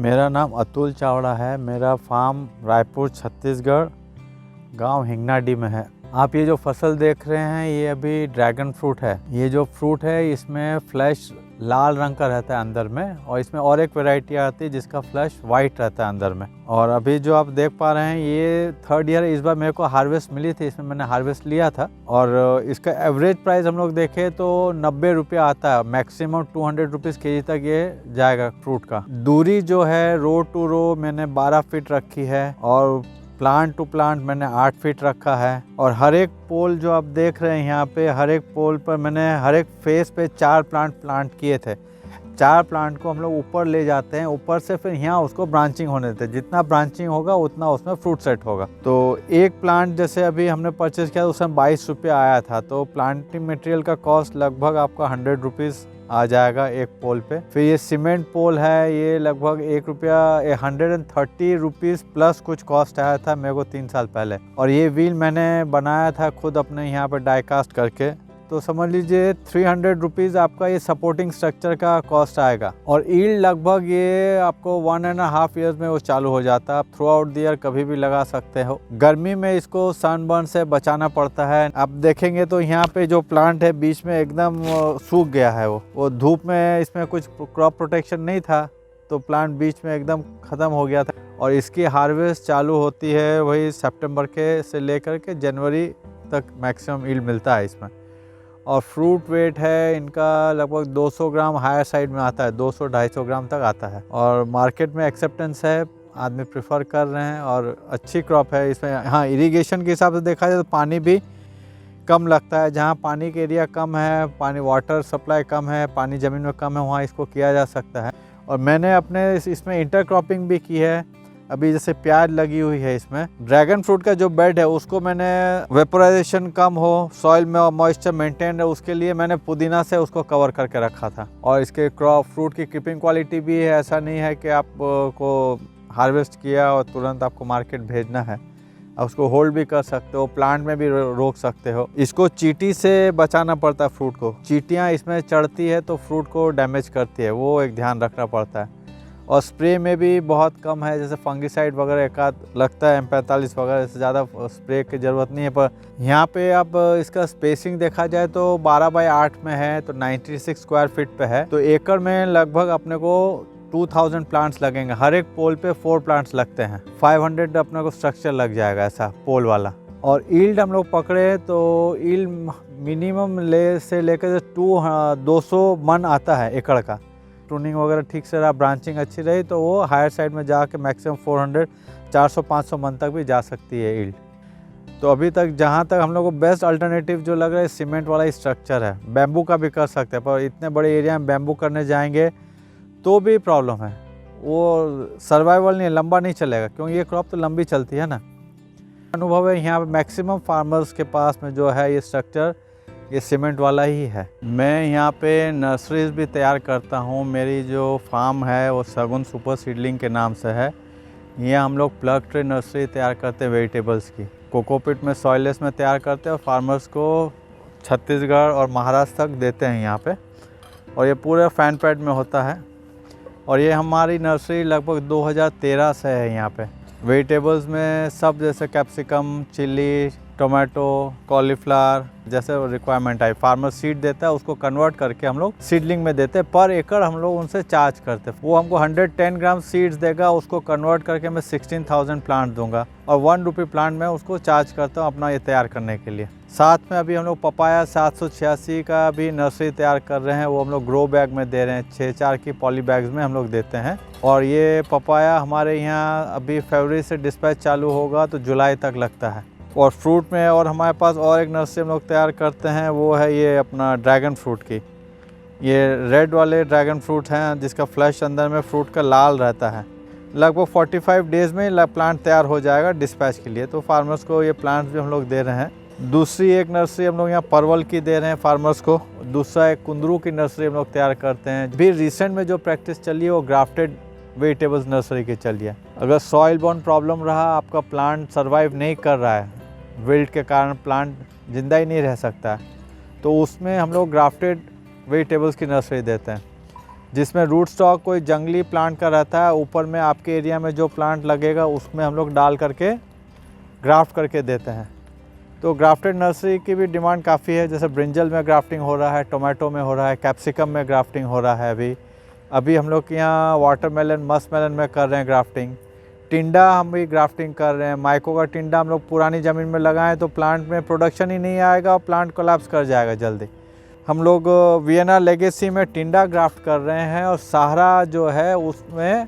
मेरा नाम अतुल चावड़ा है। मेरा फार्म रायपुर छत्तीसगढ़ गांव हिंगनाडी में है। आप ये जो फसल देख रहे हैं ये अभी ड्रैगन फ्रूट है। ये जो फ्रूट है इसमें फ्लैश लाल रंग का रहता है अंदर में, और इसमें और एक वैरायटी आती है जिसका फ्लैश वाइट रहता है अंदर में। और अभी जो आप देख पा रहे हैं ये थर्ड ईयर इस बार मेरे को हार्वेस्ट मिली थी, इसमें मैंने हार्वेस्ट लिया था। और इसका एवरेज प्राइस हम लोग देखें तो 90 रुपये आता है, मैक्सिमम 200 रुपीज़ के जी तक ये जाएगा फ्रूट का। दूरी जो है रो टू रो मैंने 12 फीट रखी है, और प्लांट टू प्लांट मैंने 8 फीट रखा है। और हर एक पोल जो आप देख रहे हैं यहाँ पे, हर एक पोल पर मैंने हर एक फेस पे 4 प्लांट किए थे। 4 प्लांट को हम लोग ऊपर ले जाते हैं, ऊपर से फिर यहाँ उसको ब्रांचिंग होने देते हैं। जितना ब्रांचिंग होगा उतना उसमें फ्रूट सेट होगा। तो एक प्लांट जैसे अभी हमने परचेज किया उसमें 22 रुपये आया था, तो प्लांटिंग मटेरियल का कॉस्ट लगभग आपका 100 रुपीज़ आ जाएगा एक पोल पे। फिर ये सीमेंट पोल है, ये लगभग 130 रुपीज़ प्लस कुछ कॉस्ट आया था मेरे को 3 साल पहले। और ये व्हील मैंने बनाया था खुद अपने यहाँ पे डाइकास्ट करके, तो समझ लीजिए 300 रुपीज़ आपका ये सपोर्टिंग स्ट्रक्चर का कॉस्ट आएगा। और ईल्ड लगभग ये आपको 1.5 ईयर्स में वो चालू हो जाता है। आप थ्रू आउट द ईयर कभी भी लगा सकते हो। गर्मी में इसको सनबर्न से बचाना पड़ता है। आप देखेंगे तो यहाँ पे जो प्लांट है बीच में एकदम सूख गया है। वो धूप में इसमें कुछ क्रॉप प्रोटेक्शन नहीं था, तो प्लांट बीच में एकदम ख़त्म हो गया था। और इसकी हार्वेस्ट चालू होती है वही सितंबर के से लेकर के जनवरी तक मैक्सिमम ईल्ड मिलता है इसमें। और फ्रूट वेट है इनका लगभग 200 ग्राम हायर साइड में आता है, 200-250 ग्राम तक आता है। और मार्केट में एक्सेप्टेंस है, आदमी प्रेफर कर रहे हैं और अच्छी क्रॉप है इसमें। हाँ, इरिगेशन के हिसाब से देखा जाए तो पानी भी कम लगता है। जहाँ पानी के एरिया कम है, पानी वाटर सप्लाई कम है, पानी ज़मीन में कम है, वहाँ इसको किया जा सकता है। और मैंने अपने इसमें इंटरक्रॉपिंग भी की है। अभी जैसे प्याज लगी हुई है इसमें। ड्रैगन फ्रूट का जो बेड है उसको मैंने वेपोराइजेशन कम हो, सॉइल में मॉइस्चर मेंटेन है, उसके लिए मैंने पुदीना से उसको कवर करके रखा था। और इसके क्रॉप फ्रूट की कीपिंग क्वालिटी भी है, ऐसा नहीं है कि आपको हार्वेस्ट किया और तुरंत आपको मार्केट भेजना है। आप उसको होल्ड भी कर सकते हो, प्लांट में भी रोक सकते हो। इसको चींटी से बचाना पड़ता है फ्रूट को। चींटियाँ इसमें चढ़ती है तो फ्रूट को डैमेज करती है, वो एक ध्यान रखना पड़ता है। और स्प्रे में भी बहुत कम है, जैसे फंगिसाइड वगैरह एकाध लगता है, M45 वगैरह से ज़्यादा स्प्रे की ज़रूरत नहीं है। पर यहाँ पे आप इसका स्पेसिंग देखा जाए तो 12 बाई 8 में है, तो 96 स्क्वायर फीट पे है। तो एकड़ में लगभग अपने को 2000 प्लांट्स लगेंगे। हर एक पोल पे 4 प्लांट्स लगते हैं। 500 अपने को स्ट्रक्चर लग जाएगा ऐसा पोल वाला। और ईल्ड हम लोग पकड़े तो ईल्ड मिनिमम से लेकर 200 मन आता है एकड़ का। ट्रूनिंग वगैरह ठीक से रहा, ब्रांचिंग अच्छी रही तो वो हायर साइड में जाके मैक्सिमम 400, 400-500 मन तक भी जा सकती है ईल्ड। तो अभी तक जहाँ तक हम लोग को बेस्ट अल्टरनेटिव जो लग रहा है सीमेंट वाला स्ट्रक्चर है। बैम्बू का भी कर सकते हैं, पर इतने बड़े एरिया में बैम्बू करने जाएंगे तो भी प्रॉब्लम है, वो सर्वाइवल नहीं है, लंबा नहीं चलेगा, क्योंकि ये क्रॉप तो लंबी चलती है ना। अनुभव है यहाँ पे मैक्सिमम फार्मर्स के पास में जो है ये स्ट्रक्चर ये सीमेंट वाला ही है। मैं यहाँ पे नर्सरीज भी तैयार करता हूँ। मेरी जो फार्म है वो सगुन सुपर सीडलिंग के नाम से है। यहाँ हम लोग प्लग ट्रे नर्सरी तैयार करते हैं वेजिटेबल्स की। कोकोपीट में सॉइलेस में तैयार करते हैं और फार्मर्स को छत्तीसगढ़ और महाराष्ट्र तक देते हैं यहाँ पे। और ये पूरे फैन पैड में होता है। और ये हमारी नर्सरी लगभग 2013 से है यहाँ पे। वेजिटेबल्स में सब जैसे कैप्सिकम, चिल्ली, टोमेटो, कॉलीफ्लावर जैसे रिक्वायरमेंट है। फार्मर सीड देता है, उसको कन्वर्ट करके हम लोग सीडलिंग में देते हैं। पर एकड़ हम लोग उनसे चार्ज करते हैं। वो हमको 110 ग्राम सीड्स देगा, उसको कन्वर्ट करके मैं 16,000 प्लांट दूंगा और 1 रुपये प्लांट में उसको चार्ज करता हूँ अपना ये तैयार करने के लिए। साथ में अभी हम लोग पपाया 786 का भी नर्सरी तैयार कर रहे हैं। वो हम लोग ग्रो बैग में दे रहे हैं, 6-4 की पॉली बैग्स में हम लोग देते हैं। और ये पपाया हमारे यहाँ अभी फरवरी से डिस्पैच चालू होगा तो जुलाई तक लगता है। और फ्रूट में और हमारे पास और एक नर्सरी हम लोग तैयार करते हैं, वो है ये अपना ड्रैगन फ्रूट की। ये रेड वाले ड्रैगन फ्रूट हैं जिसका फ्लैश अंदर में फ्रूट का लाल रहता है। लगभग 45 डेज़ में प्लांट तैयार हो जाएगा डिस्पैच के लिए। तो फार्मर्स को ये प्लांट्स भी हम लोग दे रहे हैं। दूसरी एक नर्सरी हम लोग यहाँ परवल की दे रहे हैं फार्मर्स को। दूसरा एक कुंदरू की नर्सरी हम लोग तैयार करते हैं। भी रिसेंट में जो प्रैक्टिस चली है वो ग्राफ्टेड वेजिटेबल्स नर्सरी की चली है। अगर सॉइल बॉर्न प्रॉब्लम रहा, आपका प्लांट सर्वाइव नहीं कर रहा है, विल्ट के कारण प्लांट जिंदा ही नहीं रह सकता है, तो उसमें हम लोग ग्राफ्टेड वेजिटेबल्स की नर्सरी देते हैं। जिसमें रूट स्टॉक कोई जंगली प्लांट का रहता है, ऊपर में आपके एरिया में जो प्लांट लगेगा उसमें हम लोग डाल करके ग्राफ्ट करके देते हैं। तो ग्राफ्टेड नर्सरी की भी डिमांड काफ़ी है, जैसे ब्रिंजल में ग्राफ्टिंग हो रहा है, टोमेटो में हो रहा है, कैप्सिकम में ग्राफ्टिंग हो रहा है। अभी हम लोग के यहाँ वाटरमेलन, मस्कमेलन में कर रहे हैं ग्राफ्टिंग। टिंडा हम भी ग्राफ्टिंग कर रहे हैं। माइको का टिंडा हम लोग पुरानी ज़मीन में लगाएं तो प्लांट में प्रोडक्शन ही नहीं आएगा और प्लांट कोलैप्स कर जाएगा जल्दी। हम लोग वियना लेगेसी में टिंडा ग्राफ्ट कर रहे हैं और सहारा जो है उसमें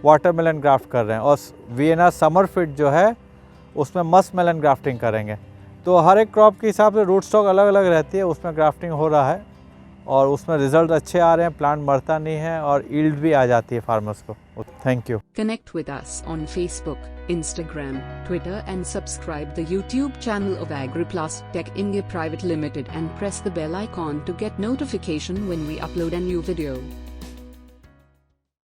वाटरमेलन ग्राफ्ट कर रहे हैं, और वियना समरफिट जो है उसमें मस्कमेलन ग्राफ्टिंग करेंगे। तो हर एक क्रॉप के हिसाब से रूट स्टॉक अलग अलग रहती है, उसमें ग्राफ्टिंग हो रहा है और उसमें रिजल्ट अच्छे आ रहे हैं, प्लांट मरता नहीं है और यील्ड भी आ जाती है फार्मर्स को। Thank you. Connect with us on Facebook, Instagram, Twitter and subscribe the YouTube channel of Agriplast Tech India Private Limited and press the bell icon to get notification when we upload a new video.